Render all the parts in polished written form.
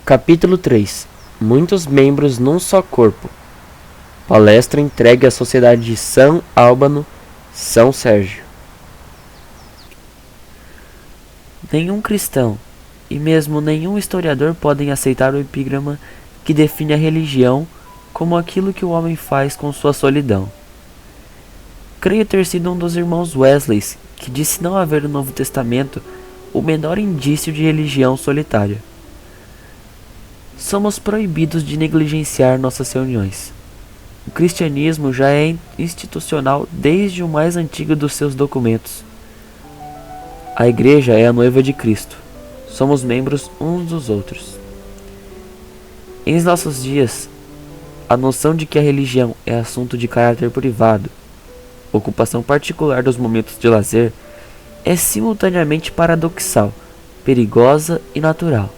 Capítulo 3. Muitos membros num só corpo. Palestra entregue à Sociedade de São Albano, São Sérgio. Nenhum cristão, e mesmo nenhum historiador podem aceitar o epigrama que define a religião como aquilo que o homem faz com sua solidão. Creio ter sido um dos irmãos Wesley que disse não haver no Novo Testamento o menor indício de religião solitária. Somos proibidos de negligenciar nossas reuniões. O cristianismo já é institucional desde o mais antigo dos seus documentos. A igreja é a noiva de Cristo. Somos membros uns dos outros. Em nossos dias, a noção de que a religião é assunto de caráter privado, ocupação particular dos momentos de lazer, é simultaneamente paradoxal, perigosa e natural.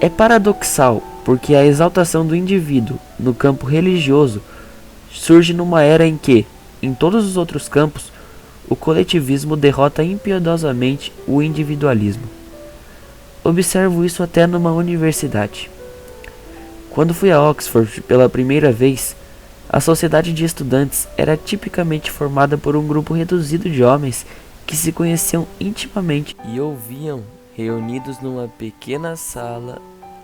É paradoxal porque a exaltação do indivíduo no campo religioso surge numa era em que, em todos os outros campos, o coletivismo derrota impiedosamente o individualismo. Observo isso até numa universidade. Quando fui a Oxford pela primeira vez, a sociedade de estudantes era tipicamente formada por um grupo reduzido de homens que se conheciam intimamente e ouviam, reunidos numa pequena sala,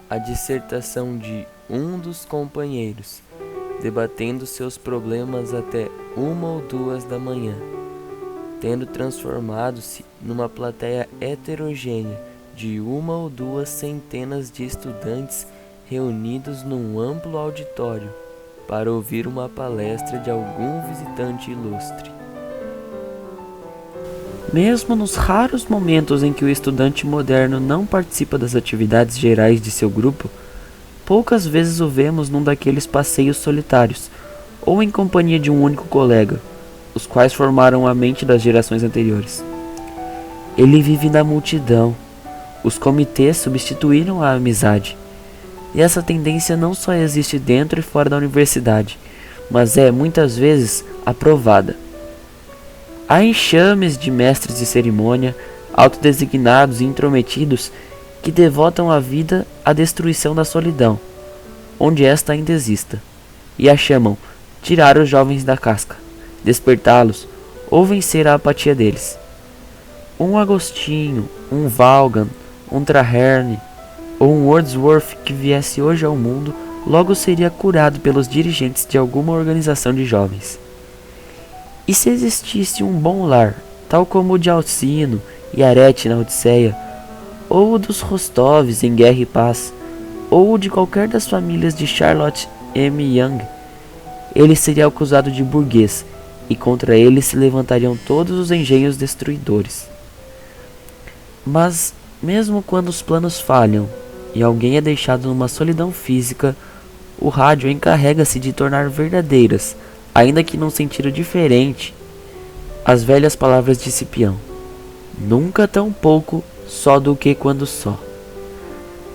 a dissertação de um dos companheiros, debatendo seus problemas até 1 ou 2 da manhã, tendo transformado-se numa plateia heterogênea de 1 ou 2 centenas de estudantes reunidos num amplo auditório para ouvir uma palestra de algum visitante ilustre. Mesmo nos raros momentos em que o estudante moderno não participa das atividades gerais de seu grupo, poucas vezes o vemos num daqueles passeios solitários, ou em companhia de um único colega, os quais formaram a mente das gerações anteriores. Ele vive na multidão. Os comitês substituíram a amizade. E essa tendência não só existe dentro e fora da universidade, mas é, muitas vezes, aprovada. Há enxames de mestres de cerimônia, autodesignados e intrometidos, que devotam a vida à destruição da solidão, onde esta ainda exista, e a chamam tirar os jovens da casca, despertá-los ou vencer a apatia deles. Um Agostinho, um Vaughan, um Traherne ou um Wordsworth que viesse hoje ao mundo logo seria curado pelos dirigentes de alguma organização de jovens. E se existisse um bom lar, tal como o de Alcino e Arete na Odisseia, ou o dos Rostovs em Guerra e Paz, ou o de qualquer das famílias de Charlotte M. Young, ele seria acusado de burguês, e contra ele se levantariam todos os engenhos destruidores. Mas, mesmo quando os planos falham, e alguém é deixado numa solidão física, o rádio encarrega-se de tornar verdadeiras, ainda que num sentido diferente, as velhas palavras de Cipião: nunca tão pouco só do que quando só.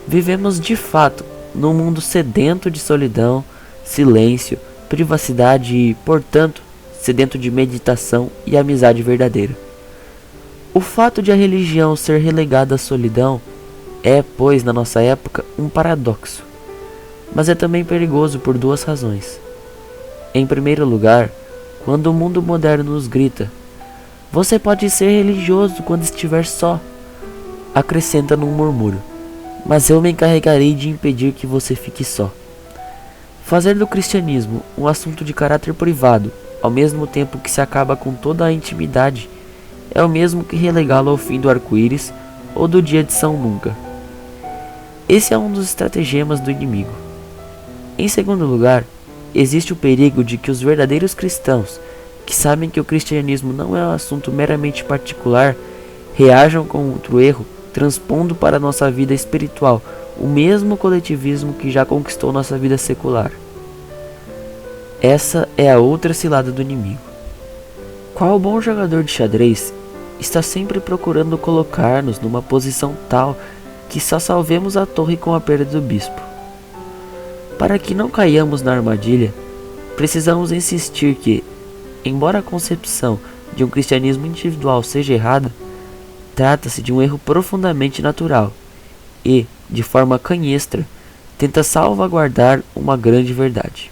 Vivemos de fato num mundo sedento de solidão, silêncio, privacidade e, portanto, sedento de meditação e amizade verdadeira. O fato de a religião ser relegada à solidão é, pois, na nossa época, um paradoxo, mas é também perigoso por 2 razões. Em primeiro lugar, quando o mundo moderno nos grita: você pode ser religioso quando estiver só, acrescenta num murmúrio: mas eu me encarregarei de impedir que você fique só. Fazer do cristianismo um assunto de caráter privado, ao mesmo tempo que se acaba com toda a intimidade, é o mesmo que relegá-lo ao fim do arco-íris ou do dia de São Nunca. Esse é um dos estratagemas do inimigo. Em segundo lugar, existe o perigo de que os verdadeiros cristãos, que sabem que o cristianismo não é um assunto meramente particular, reajam contra o erro, transpondo para a nossa vida espiritual o mesmo coletivismo que já conquistou nossa vida secular. Essa é a outra cilada do inimigo. Qual bom jogador de xadrez está sempre procurando colocar-nos numa posição tal que só salvemos a torre com a perda do bispo. Para que não caiamos na armadilha, precisamos insistir que, embora a concepção de um cristianismo individual seja errada, trata-se de um erro profundamente natural e, de forma canhestra, tenta salvaguardar uma grande verdade.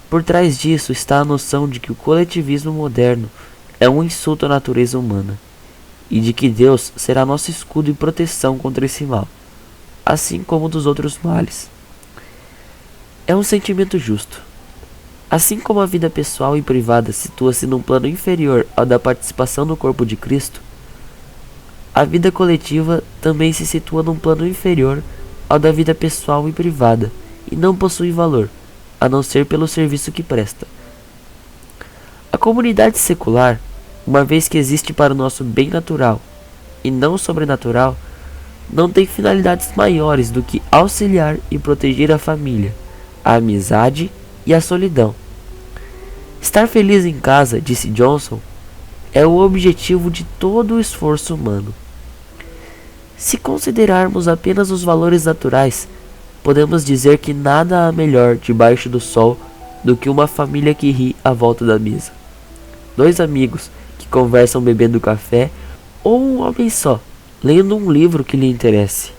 Por trás disso está a noção de que o coletivismo moderno é um insulto à natureza humana, e de que Deus será nosso escudo e proteção contra esse mal, assim como dos outros males. É um sentimento justo. Assim como a vida pessoal e privada situa-se num plano inferior ao da participação no corpo de Cristo, a vida coletiva também se situa num plano inferior ao da vida pessoal e privada, e não possui valor, a não ser pelo serviço que presta. A comunidade secular, uma vez que existe para o nosso bem natural e não sobrenatural, não tem finalidades maiores do que auxiliar e proteger a família, a amizade e a solidão. Estar feliz em casa, disse Johnson, é o objetivo de todo o esforço humano. Se considerarmos apenas os valores naturais, podemos dizer que nada há melhor debaixo do sol do que uma família que ri à volta da mesa, dois amigos que conversam bebendo café, ou um homem só, lendo um livro que lhe interesse.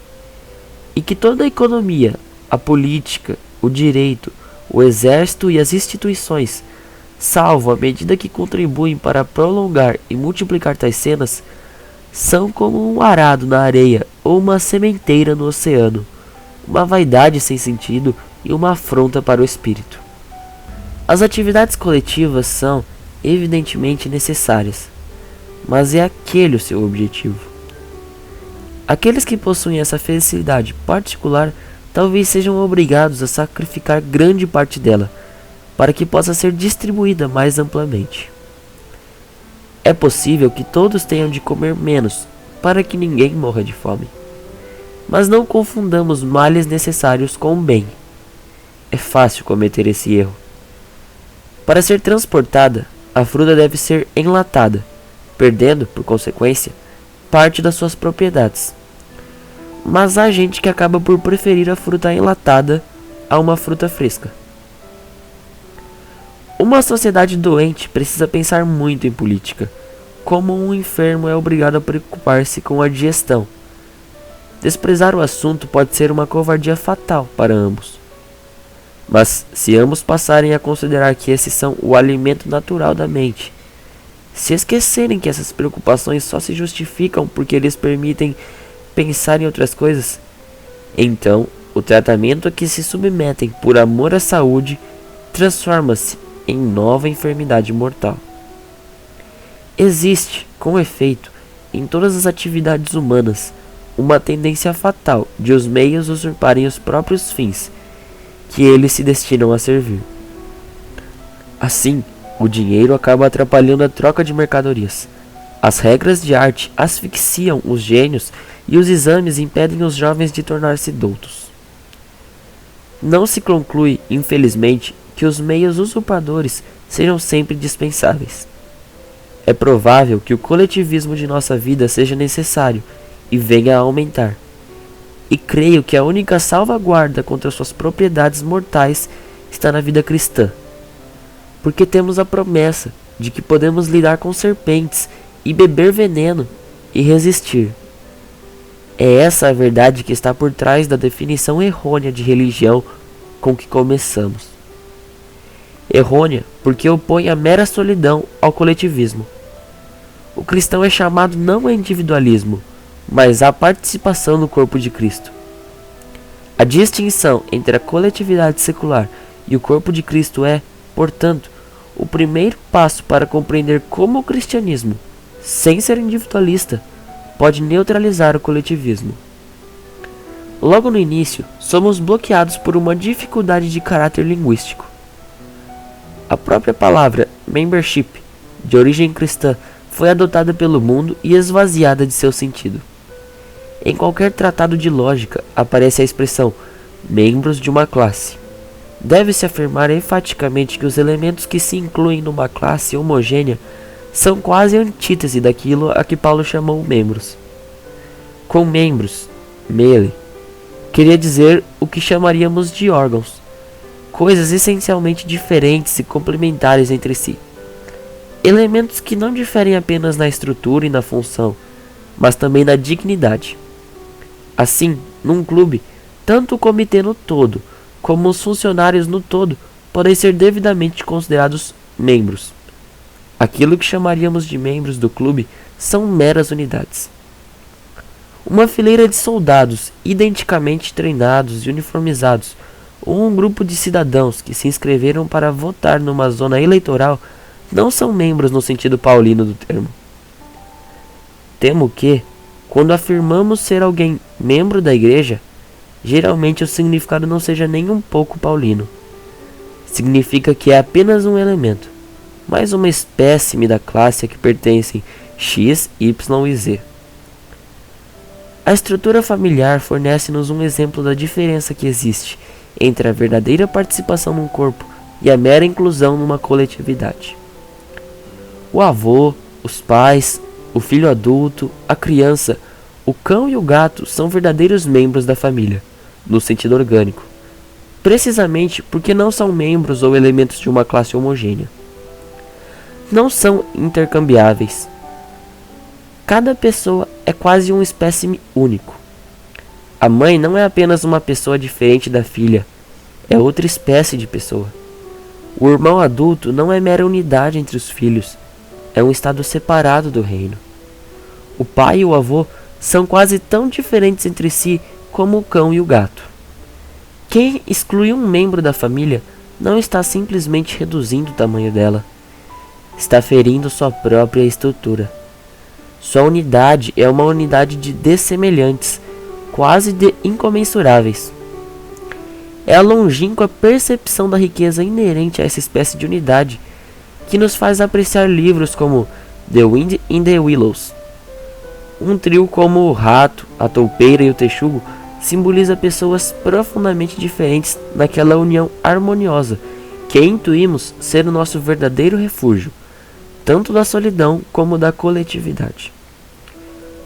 E que toda a economia, a política, o direito, o exército e as instituições, salvo à medida que contribuem para prolongar e multiplicar tais cenas, são como um arado na areia ou uma sementeira no oceano, uma vaidade sem sentido e uma afronta para o espírito. As atividades coletivas são, evidentemente, necessárias, mas é aquele o seu objetivo. Aqueles que possuem essa felicidade particular talvez sejam obrigados a sacrificar grande parte dela, para que possa ser distribuída mais amplamente. É possível que todos tenham de comer menos, para que ninguém morra de fome. Mas não confundamos males necessários com o bem. É fácil cometer esse erro. Para ser transportada, a fruta deve ser enlatada, perdendo, por consequência, parte das suas propriedades. Mas há gente que acaba por preferir a fruta enlatada a uma fruta fresca. Uma sociedade doente precisa pensar muito em política, como um enfermo é obrigado a preocupar-se com a digestão. Desprezar o assunto pode ser uma covardia fatal para ambos. Mas se ambos passarem a considerar que esses são o alimento natural da mente, se esquecerem que essas preocupações só se justificam porque eles permitem pensar em outras coisas, então o tratamento a que se submetem por amor à saúde transforma-se em nova enfermidade mortal. Existe, com efeito, em todas as atividades humanas, uma tendência fatal de os meios usurparem os próprios fins que eles se destinam a servir. Assim, o dinheiro acaba atrapalhando a troca de mercadorias. As regras de arte asfixiam os gênios e os exames impedem os jovens de tornar-se doutos. Não se conclui, infelizmente, que os meios usurpadores sejam sempre dispensáveis. É provável que o coletivismo de nossa vida seja necessário e venha a aumentar. E creio que a única salvaguarda contra suas propriedades mortais está na vida cristã, porque temos a promessa de que podemos lidar com serpentes e beber veneno e resistir. É essa a verdade que está por trás da definição errônea de religião com que começamos. Errônea porque opõe a mera solidão ao coletivismo. O cristão é chamado não a individualismo, mas à participação no corpo de Cristo. A distinção entre a coletividade secular e o corpo de Cristo é, portanto, o primeiro passo para compreender como o cristianismo, sem ser individualista, pode neutralizar o coletivismo. Logo no início, somos bloqueados por uma dificuldade de caráter linguístico. A própria palavra membership, de origem cristã, foi adotada pelo mundo e esvaziada de seu sentido. Em qualquer tratado de lógica aparece a expressão membros de uma classe. Deve-se afirmar enfaticamente que os elementos que se incluem numa classe homogênea são quase a antítese daquilo a que Paulo chamou membros. Com membros, mele, queria dizer o que chamaríamos de órgãos, coisas essencialmente diferentes e complementares entre si. Elementos que não diferem apenas na estrutura e na função, mas também na dignidade. Assim, num clube, tanto o comitê no todo, como os funcionários no todo, podem ser devidamente considerados membros. Aquilo que chamaríamos de membros do clube são meras unidades. Uma fileira de soldados identicamente treinados e uniformizados, ou um grupo de cidadãos que se inscreveram para votar numa zona eleitoral, não são membros no sentido paulino do termo. Temo que, quando afirmamos ser alguém membro da igreja, geralmente o significado não seja nem um pouco paulino. Significa que é apenas um elemento, mais uma espécime da classe a que pertencem X, Y e Z. A estrutura familiar fornece-nos um exemplo da diferença que existe entre a verdadeira participação num corpo e a mera inclusão numa coletividade. O avô, os pais, o filho adulto, a criança, o cão e o gato são verdadeiros membros da família, no sentido orgânico, precisamente porque não são membros ou elementos de uma classe homogênea. Não são intercambiáveis. Cada pessoa é quase um espécime único. A mãe não é apenas uma pessoa diferente da filha, é outra espécie de pessoa. O irmão adulto não é mera unidade entre os filhos, é um estado separado do reino. O pai e o avô são quase tão diferentes entre si como o cão e o gato. Quem exclui um membro da família não está simplesmente reduzindo o tamanho dela, está ferindo sua própria estrutura. Sua unidade é uma unidade de dessemelhantes, quase de incomensuráveis. É a longínqua percepção da riqueza inerente a essa espécie de unidade que nos faz apreciar livros como The Wind in the Willows. Um trio como o rato, a toupeira e o texugo simboliza pessoas profundamente diferentes naquela união harmoniosa que intuímos ser o nosso verdadeiro refúgio, tanto da solidão como da coletividade.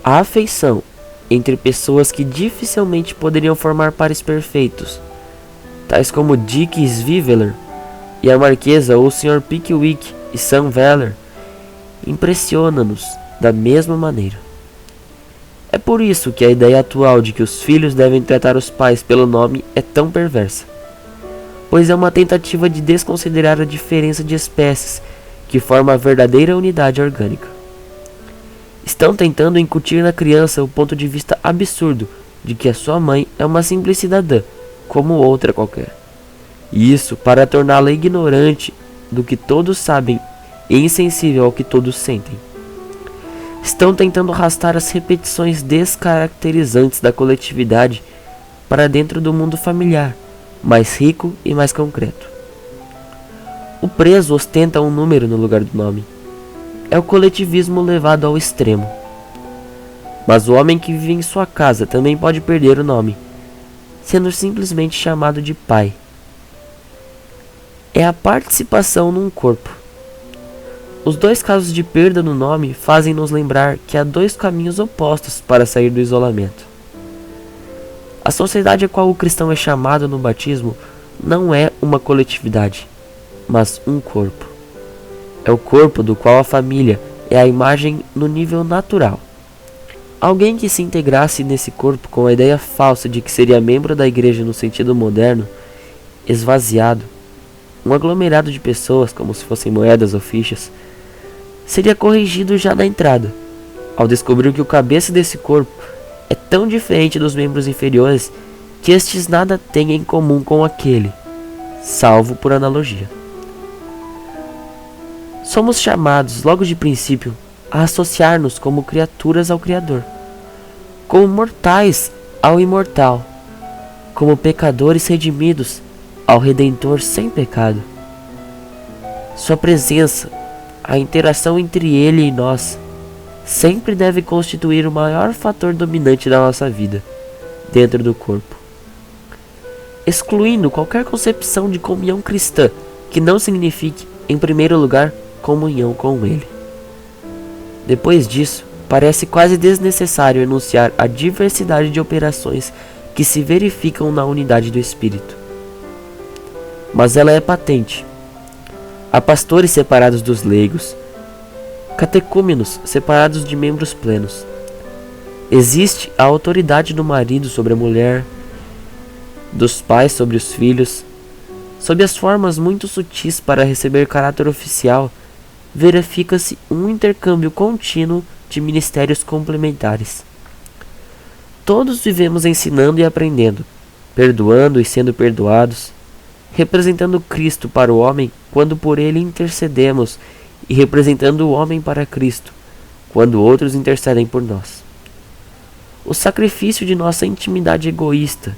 A afeição entre pessoas que dificilmente poderiam formar pares perfeitos, tais como Dick Swiveller e a Marquesa ou o Sr. Pickwick e Sam Weller, impressiona-nos da mesma maneira. É por isso que a ideia atual de que os filhos devem tratar os pais pelo nome é tão perversa, pois é uma tentativa de desconsiderar a diferença de espécies que forma a verdadeira unidade orgânica. Estão tentando incutir na criança o ponto de vista absurdo de que a sua mãe é uma simples cidadã, como outra qualquer. E isso para torná-la ignorante do que todos sabem e insensível ao que todos sentem. Estão tentando arrastar as repetições descaracterizantes da coletividade para dentro do mundo familiar, mais rico e mais concreto. O preso ostenta um número no lugar do nome. É o coletivismo levado ao extremo. Mas o homem que vive em sua casa também pode perder o nome, sendo simplesmente chamado de pai. É a participação num corpo. Os dois casos de perda no nome fazem-nos lembrar que há dois caminhos opostos para sair do isolamento. A sociedade a qual o cristão é chamado no batismo não é uma coletividade, mas um corpo. É o corpo do qual a família é a imagem no nível natural. Alguém que se integrasse nesse corpo com a ideia falsa de que seria membro da igreja no sentido moderno, esvaziado, um aglomerado de pessoas como se fossem moedas ou fichas, seria corrigido já na entrada, ao descobrir que o cabeça desse corpo é tão diferente dos membros inferiores que estes nada têm em comum com aquele, salvo por analogia. Somos chamados, logo de princípio, a associar-nos como criaturas ao Criador, como mortais ao imortal, como pecadores redimidos ao Redentor sem pecado. Sua presença, a interação entre Ele e nós, sempre deve constituir o maior fator dominante da nossa vida, dentro do corpo. Excluindo qualquer concepção de comunhão cristã que não signifique, em primeiro lugar, comunhão com Ele. Depois disso, parece quase desnecessário enunciar a diversidade de operações que se verificam na unidade do Espírito. Mas ela é patente. Há pastores separados dos leigos, catecúmenos separados de membros plenos, Existe a autoridade do marido sobre a mulher, dos pais sobre os filhos. Sob as formas muito sutis para receber caráter oficial, verifica-se um intercâmbio contínuo de ministérios complementares. Todos vivemos ensinando e aprendendo, perdoando e sendo perdoados, representando Cristo para o homem quando por ele intercedemos e representando o homem para Cristo quando outros intercedem por nós. O sacrifício de nossa intimidade egoísta,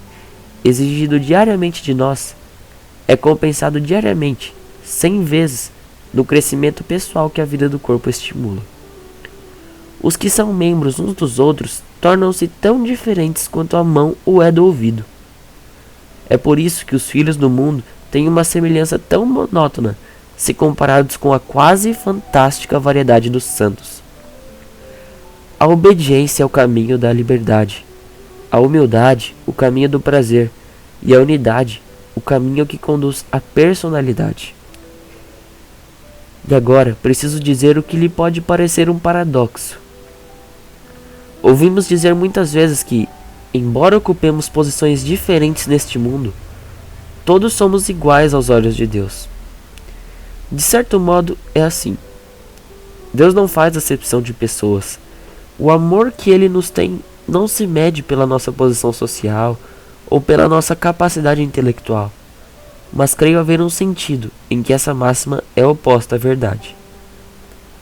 exigido diariamente de nós, é compensado diariamente, 100 vezes, no crescimento pessoal que a vida do corpo estimula. Os que são membros uns dos outros tornam-se tão diferentes quanto a mão o é do ouvido. É por isso que os filhos do mundo têm uma semelhança tão monótona, se comparados com a quase fantástica variedade dos santos. A obediência é o caminho da liberdade, a humildade, o caminho do prazer, e a unidade, o caminho que conduz à personalidade. E agora preciso dizer o que lhe pode parecer um paradoxo. Ouvimos dizer muitas vezes que, embora ocupemos posições diferentes neste mundo, todos somos iguais aos olhos de Deus. De certo modo, é assim. Deus não faz acepção de pessoas. O amor que Ele nos tem não se mede pela nossa posição social ou pela nossa capacidade intelectual, mas creio haver um sentido em que essa máxima é oposta à verdade.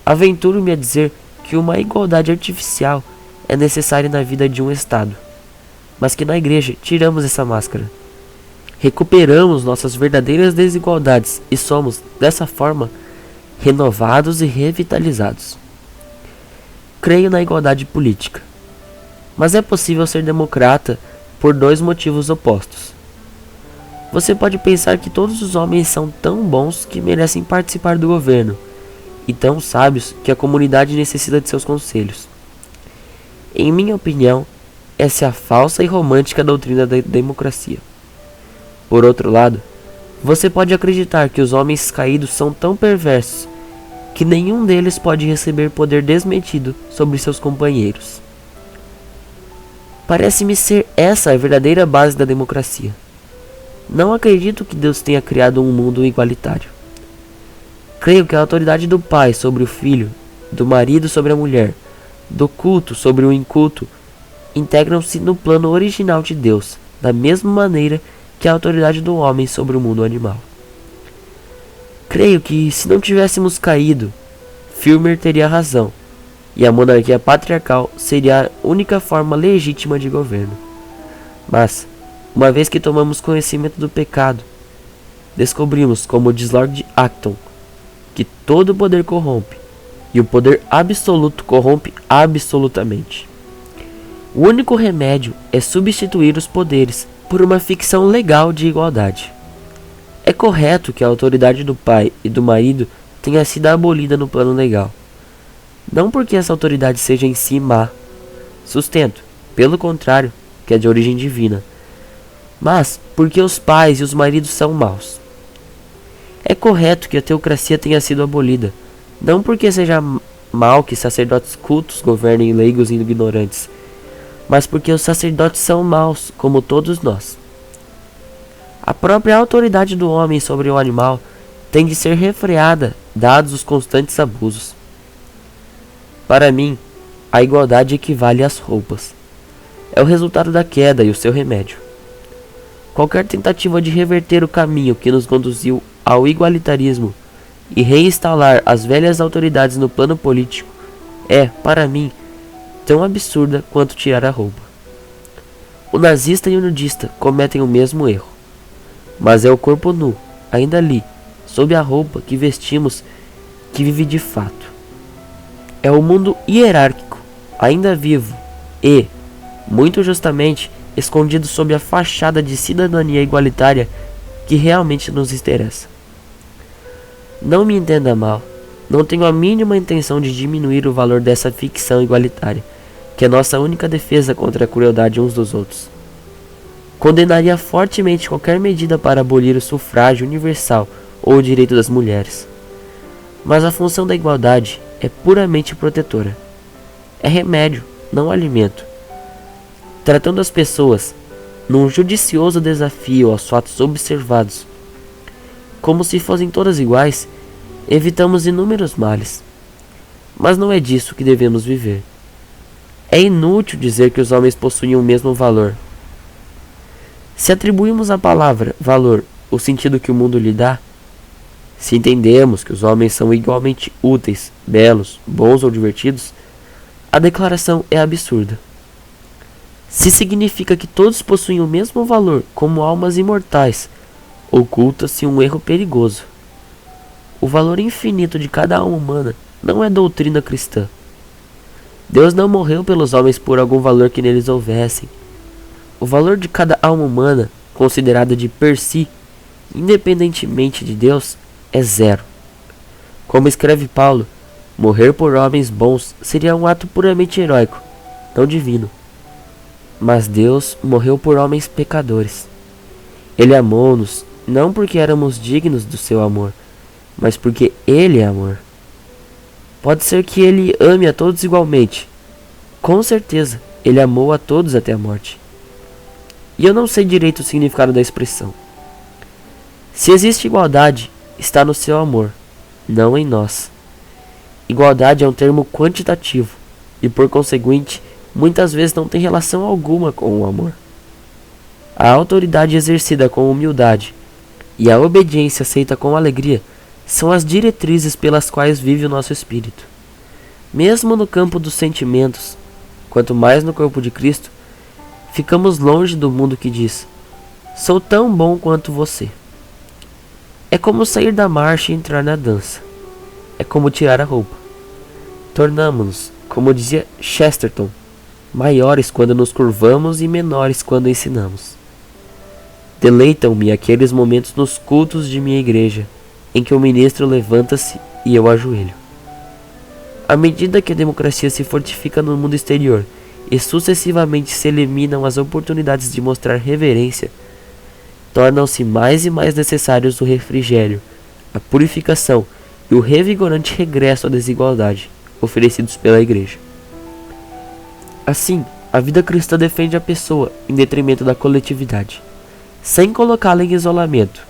Aventuro-me a dizer que uma igualdade artificial é necessária na vida de um Estado, mas que na igreja tiramos essa máscara. Recuperamos nossas verdadeiras desigualdades e somos, dessa forma, renovados e revitalizados. Creio na igualdade política, mas é possível ser democrata por dois motivos opostos. Você pode pensar que todos os homens são tão bons que merecem participar do governo, e tão sábios que a comunidade necessita de seus conselhos. Em minha opinião, essa é a falsa e romântica doutrina da democracia. Por outro lado, você pode acreditar que os homens caídos são tão perversos que nenhum deles pode receber poder desmedido sobre seus companheiros. Parece-me ser essa a verdadeira base da democracia. Não acredito que Deus tenha criado um mundo igualitário. Creio que a autoridade do pai sobre o filho, do marido sobre a mulher, do culto sobre o inculto, integram-se no plano original de Deus, da mesma maneira que a autoridade do homem sobre o mundo animal. Creio que, se não tivéssemos caído, Filmer teria razão, e a monarquia patriarcal seria a única forma legítima de governo. Mas, uma vez que tomamos conhecimento do pecado, descobrimos, como diz Lord Acton, que todo poder corrompe, e o poder absoluto corrompe absolutamente. O único remédio é substituir os poderes por uma ficção legal de igualdade. É correto que a autoridade do pai e do marido tenha sido abolida no plano legal. Não porque essa autoridade seja em si má, sustento, pelo contrário, que é de origem divina, mas porque os pais e os maridos são maus. É correto que a teocracia tenha sido abolida, não porque seja mal que sacerdotes cultos governem leigos e ignorantes, mas porque os sacerdotes são maus, como todos nós. A própria autoridade do homem sobre o animal tem de ser refreada, dados os constantes abusos. Para mim, a igualdade equivale às roupas. É o resultado da queda e o seu remédio. Qualquer tentativa de reverter o caminho que nos conduziu ao igualitarismo e reinstalar as velhas autoridades no plano político é, para mim, tão absurda quanto tirar a roupa. O nazista e o nudista cometem o mesmo erro, mas é o corpo nu, ainda ali, sob a roupa que vestimos, que vive de fato. É o mundo hierárquico, ainda vivo e, muito justamente, escondido sob a fachada de cidadania igualitária que realmente nos interessa. Não me entenda mal, não tenho a mínima intenção de diminuir o valor dessa ficção igualitária, que é nossa única defesa contra a crueldade uns dos outros. Condenaria fortemente qualquer medida para abolir o sufrágio universal ou o direito das mulheres. Mas a função da igualdade é puramente protetora. É remédio, não alimento, tratando as pessoas num judicioso desafio aos fatos observados, como se fossem todas iguais, evitamos inúmeros males. Mas não é disso que devemos viver. É inútil dizer que os homens possuem o mesmo valor. Se atribuímos à palavra valor o sentido que o mundo lhe dá, se entendemos que os homens são igualmente úteis, belos, bons ou divertidos, a declaração é absurda. Se significa que todos possuem o mesmo valor como almas imortais, oculta-se um erro perigoso. O valor infinito de cada alma humana não é doutrina cristã. Deus não morreu pelos homens por algum valor que neles houvessem. O valor de cada alma humana, considerada de per si, independentemente de Deus, é zero. Como escreve Paulo, morrer por homens bons seria um ato puramente heróico, não divino. Mas Deus morreu por homens pecadores. Ele amou-nos, não porque éramos dignos do seu amor, mas porque Ele é amor. Pode ser que Ele ame a todos igualmente. Com certeza, Ele amou a todos até a morte. E eu não sei direito o significado da expressão. Se existe igualdade, está no seu amor, não em nós. Igualdade é um termo quantitativo e, por conseguinte, muitas vezes não tem relação alguma com o amor. A autoridade exercida com humildade e a obediência aceita com alegria são as diretrizes pelas quais vive o nosso espírito. Mesmo no campo dos sentimentos, quanto mais no corpo de Cristo, ficamos longe do mundo que diz: sou tão bom quanto você. É como sair da marcha e entrar na dança. É como tirar a roupa. Tornamo-nos, como dizia Chesterton, maiores quando nos curvamos e menores quando ensinamos. Deleitam-me aqueles momentos nos cultos de minha igreja, em que o ministro levanta-se e eu ajoelho. À medida que a democracia se fortifica no mundo exterior e sucessivamente se eliminam as oportunidades de mostrar reverência, tornam-se mais e mais necessários o refrigério, a purificação e o revigorante regresso à desigualdade oferecidos pela igreja. Assim, a vida cristã defende a pessoa em detrimento da coletividade, sem colocá-la em isolamento,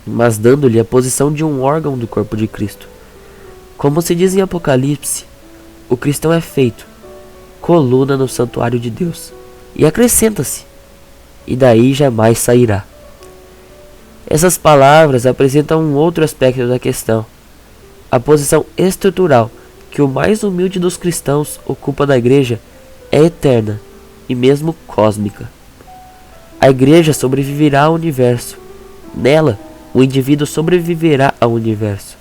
mas dando-lhe a posição de um órgão do corpo de Cristo. Como se diz em Apocalipse, o cristão é feito coluna no santuário de Deus, e acrescenta-se, e daí jamais sairá. Essas palavras apresentam um outro aspecto da questão, a posição estrutural que o mais humilde dos cristãos ocupa na igreja é eterna e mesmo cósmica. A igreja sobreviverá ao universo. Nela, o indivíduo sobreviverá ao universo.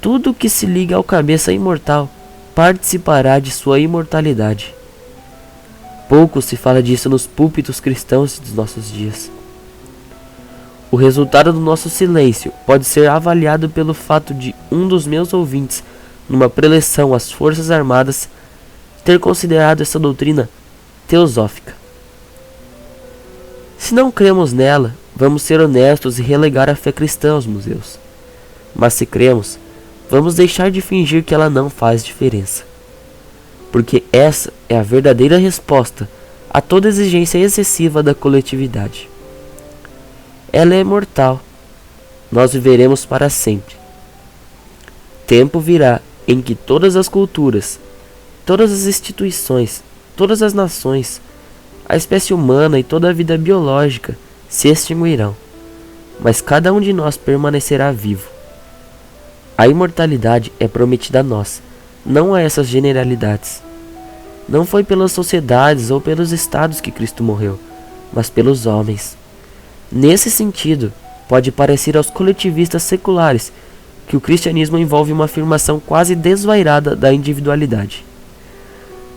Tudo que se liga ao cabeça imortal participará de sua imortalidade. Pouco se fala disso nos púlpitos cristãos dos nossos dias. O resultado do nosso silêncio pode ser avaliado pelo fato de um dos meus ouvintes, numa preleção às Forças Armadas, ter considerado essa doutrina teosófica. Se não cremos nela, vamos ser honestos e relegar a fé cristã aos museus. Mas se cremos, vamos deixar de fingir que ela não faz diferença. Porque essa é a verdadeira resposta a toda exigência excessiva da coletividade. Ela é imortal. Nós viveremos para sempre. Tempo virá em que todas as culturas, todas as instituições, todas as nações, a espécie humana e toda a vida biológica se extinguirão, mas cada um de nós permanecerá vivo. A imortalidade é prometida a nós, não a essas generalidades. Não foi pelas sociedades ou pelos estados que Cristo morreu, mas pelos homens. Nesse sentido, pode parecer aos coletivistas seculares que o cristianismo envolve uma afirmação quase desvairada da individualidade.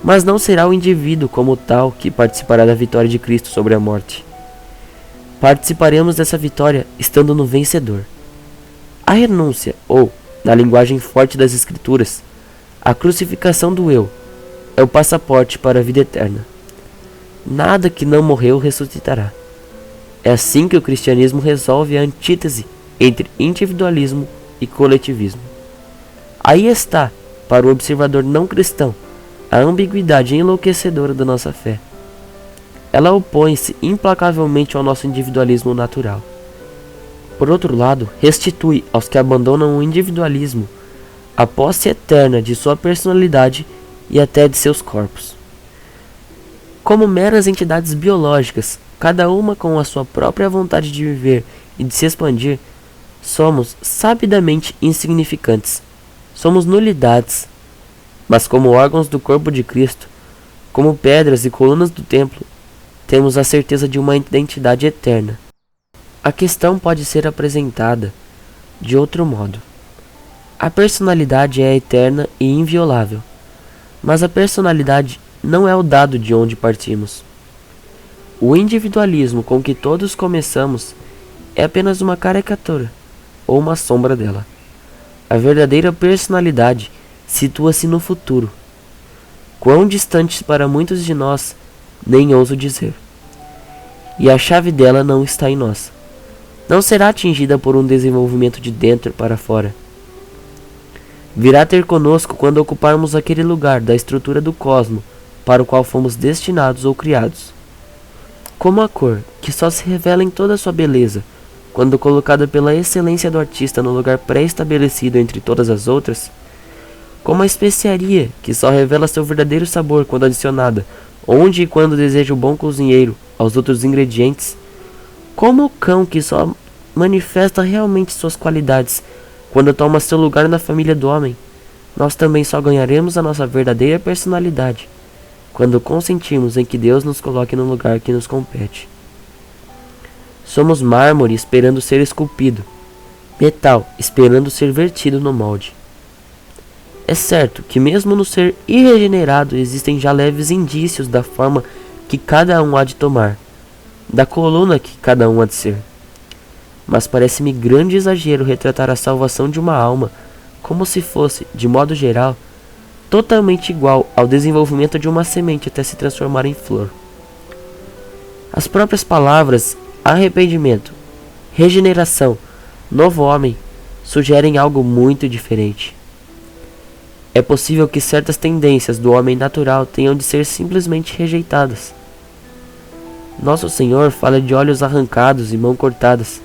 Mas não será o indivíduo como tal que participará da vitória de Cristo sobre a morte. Participaremos dessa vitória estando no vencedor. A renúncia, ou, na linguagem forte das Escrituras, a crucificação do eu, é o passaporte para a vida eterna. Nada que não morreu ressuscitará. É assim que o cristianismo resolve a antítese entre individualismo e coletivismo. Aí está, para o observador não cristão, a ambiguidade enlouquecedora da nossa fé. ela opõe-se implacavelmente ao nosso individualismo natural. Por outro lado, restitui aos que abandonam o individualismo a posse eterna de sua personalidade e até de seus corpos. Como meras entidades biológicas, cada uma com a sua própria vontade de viver e de se expandir, somos sabidamente insignificantes. Somos nulidades, mas como órgãos do corpo de Cristo, como pedras e colunas do templo, temos a certeza de uma identidade eterna. A questão pode ser apresentada de outro modo. A personalidade é eterna e inviolável, mas a personalidade não é o dado de onde partimos. O individualismo com que todos começamos é apenas uma caricatura ou uma sombra dela. A verdadeira personalidade situa-se no futuro. Quão distantes para muitos de nós, nem ouso dizer. E a chave dela não está em nós. Não será atingida por um desenvolvimento de dentro para fora. Virá ter conosco quando ocuparmos aquele lugar da estrutura do cosmo para o qual fomos destinados ou criados. Como a cor, que só se revela em toda sua beleza, quando colocada pela excelência do artista no lugar pré-estabelecido entre todas as outras, como a especiaria, que só revela seu verdadeiro sabor quando adicionada, onde e quando deseja o bom cozinheiro, aos outros ingredientes, como o cão que só manifesta realmente suas qualidades quando toma seu lugar na família do homem, nós também só ganharemos a nossa verdadeira personalidade quando consentimos em que Deus nos coloque no lugar que nos compete. Somos mármore esperando ser esculpido, metal esperando ser vertido no molde. É certo que mesmo no ser irregenerado existem já leves indícios da forma que cada um há de tomar, da coluna que cada um há de ser. Mas parece-me grande exagero retratar a salvação de uma alma como se fosse, de modo geral, totalmente igual ao desenvolvimento de uma semente até se transformar em flor. As próprias palavras arrependimento, regeneração, novo homem sugerem algo muito diferente. É possível que certas tendências do homem natural tenham de ser simplesmente rejeitadas. Nosso Senhor fala de olhos arrancados e mãos cortadas,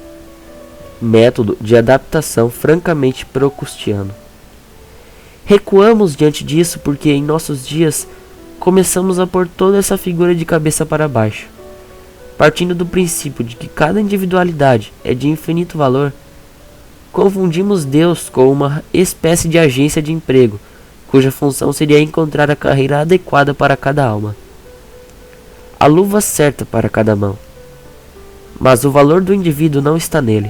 método de adaptação francamente procrustiano. Recuamos diante disso porque em nossos dias começamos a pôr toda essa figura de cabeça para baixo. Partindo do princípio de que cada individualidade é de infinito valor, confundimos Deus com uma espécie de agência de emprego, cuja função seria encontrar a carreira adequada para cada alma, a luva certa para cada mão. Mas o valor do indivíduo não está nele.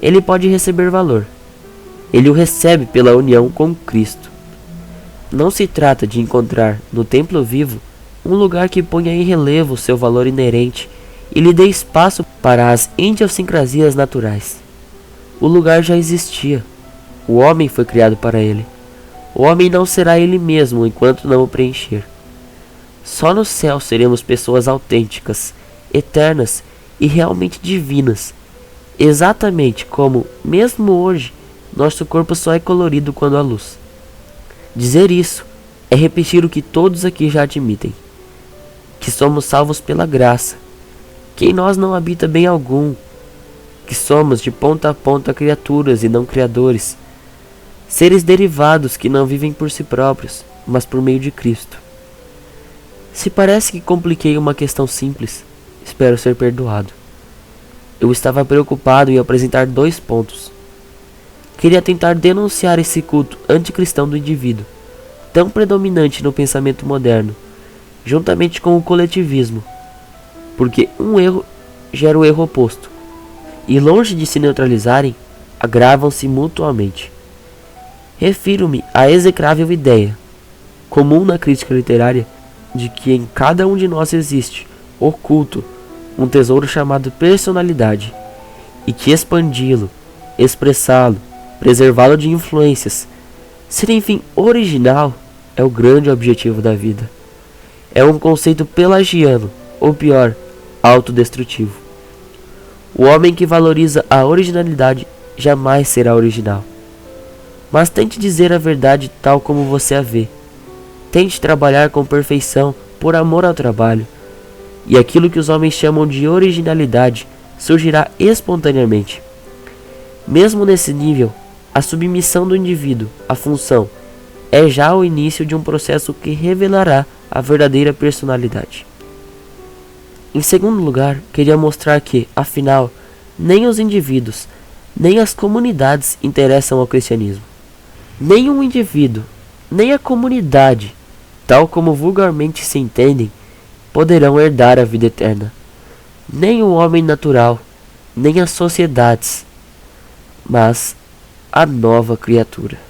Ele pode receber valor. Ele o recebe pela união com Cristo. Não se trata de encontrar no templo vivo um lugar que ponha em relevo seu valor inerente e lhe dê espaço para as idiosincrasias naturais. O lugar já existia. O homem foi criado para ele. O homem não será ele mesmo enquanto não o preencher. Só no céu seremos pessoas autênticas, eternas e realmente divinas. Exatamente como, mesmo hoje, nosso corpo só é colorido quando há luz. Dizer isso é repetir o que todos aqui já admitem: que somos salvos pela graça, que em nós não habita bem algum, que somos de ponta a ponta criaturas e não criadores, seres derivados que não vivem por si próprios, mas por meio de Cristo. Se parece que compliquei uma questão simples, espero ser perdoado. Eu estava preocupado em apresentar 2 pontos. Queria tentar denunciar esse culto anticristão do indivíduo, tão predominante no pensamento moderno, juntamente com o coletivismo, porque um erro gera o erro oposto, e longe de se neutralizarem, agravam-se mutuamente. Refiro-me à execrável ideia, comum na crítica literária, de que em cada um de nós existe, oculto, um tesouro chamado personalidade, e que expandi-lo, expressá-lo, preservá-lo de influências, ser enfim original, é o grande objetivo da vida. É um conceito pelagiano, ou pior, autodestrutivo. O homem que valoriza a originalidade jamais será original. Mas tente dizer a verdade tal como você a vê. Tente trabalhar com perfeição por amor ao trabalho. e aquilo que os homens chamam de originalidade surgirá espontaneamente. Mesmo nesse nível, a submissão do indivíduo à função é já o início de um processo que revelará a verdadeira personalidade. Em segundo lugar, queria mostrar que, afinal, nem os indivíduos, nem as comunidades interessam ao cristianismo. Nem um indivíduo, nem a comunidade, tal como vulgarmente se entendem, poderão herdar a vida eterna. Nem o homem natural, nem as sociedades, mas a nova criatura.